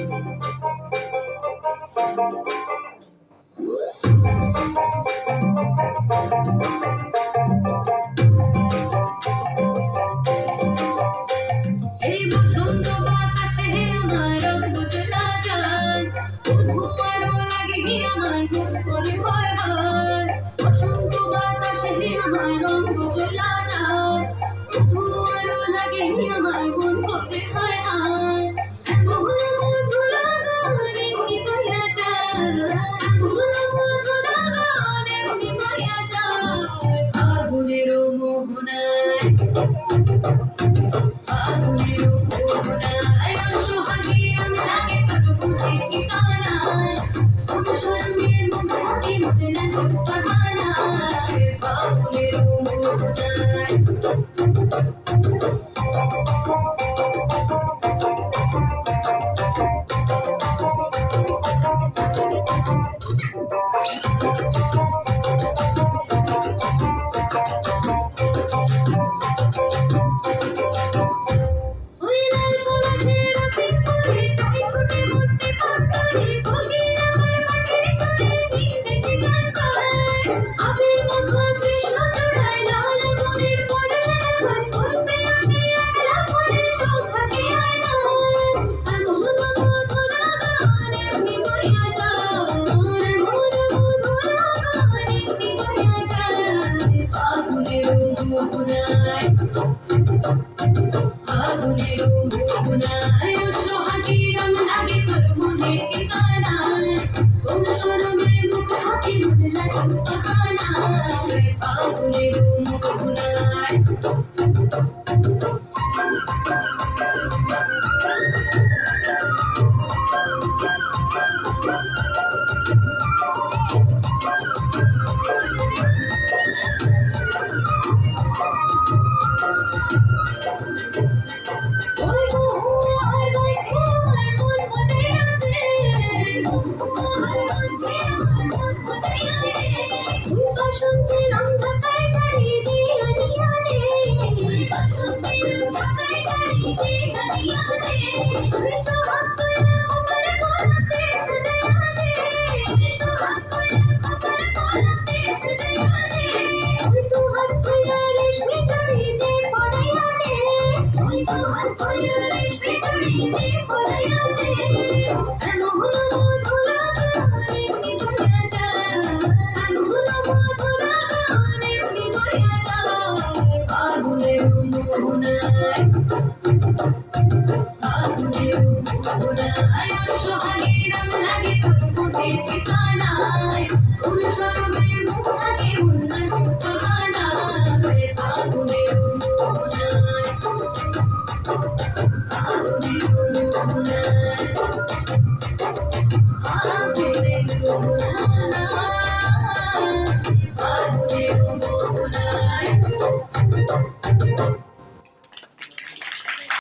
এই বসন্ত বাতাসে আমার রক্ত চলা যায়, শুধু আরো লাগে আমার বুক করে ভয় হয়। বসন্ত বাতাসে আমার রক্ত চলা যায়, শুধু আরো লাগে আমার বুক করে ভয় হয়। এমন মধুর গান এমনি বইয়া যায়, এমন মধুর গান এমনি বইয়া যায়, আগুনেরও মোহনায়, আগুনেরও মোহনায় অসহায়ের লাগে তোর বুকের ঠিকানায়। অনুসরণের মুখ থাকে মনে লাগে বাহানায়, আগুনেরও মোহনায়। ওই লাল গোলাপের আপিল পরে তাই ছুটে বসতে পারে, কোকিল আমার মাটির সুরে জিন্দেগি গান গায়। আবির মাখা কৃষ্ণ চূড়ায় লাল মনের পরশায় হয়, কোন প্রেয়সী একলা করে চোখ থাকে আয়নায়। এমন মধুর গান এমনি বইয়া যায়, এমন মধুর গান এমনি বইয়া যায়, আগুনেরও মোহনায়, আগুনেরও মোহনায় অসহায়ের লাগে তোর মনের ঠিকানায়। অনুসরণের মুখ থাকে মনে লাগে বাহানায়, আগুনেরও মোহনায়। ওই মহুয়ার মধ্যে আমার মন বদলাইয়া রে, মহুয়ার মধ্যে আমার মন বদলাইয়া রে। বসন্তের অন্ধকার শাড়ি দিয়া দিয়া রে, বসন্তের অন্ধকার শাড়ি দিয়া দিয়া রে। তুই সোহাগ কইরা খবর করাতে সাজাইয়া রে, সোহাগ কইরা খবর করাতে সাজাইয়া রে। তুই দুহাত কইরা রেশমি চুড়ি দে পরাইয়া রে, তুই দুহাত কইরা রেশমি চুড়ি দে পরাইয়া রে। এমন মধুর গান এমনি বইয়া যায়, এমন মধুর গান এমনি বইয়া যায়, আগুনেরও মোহনায়, আগুনেরও মোহনায় অসহায়ের লাগে তোর বুকের ঠিকানায়। অনুসরণের মুখ থাকে মনে লাগে বাহানায়, আগুনেরও মোহনায়, আগুনেরও মোহনায়।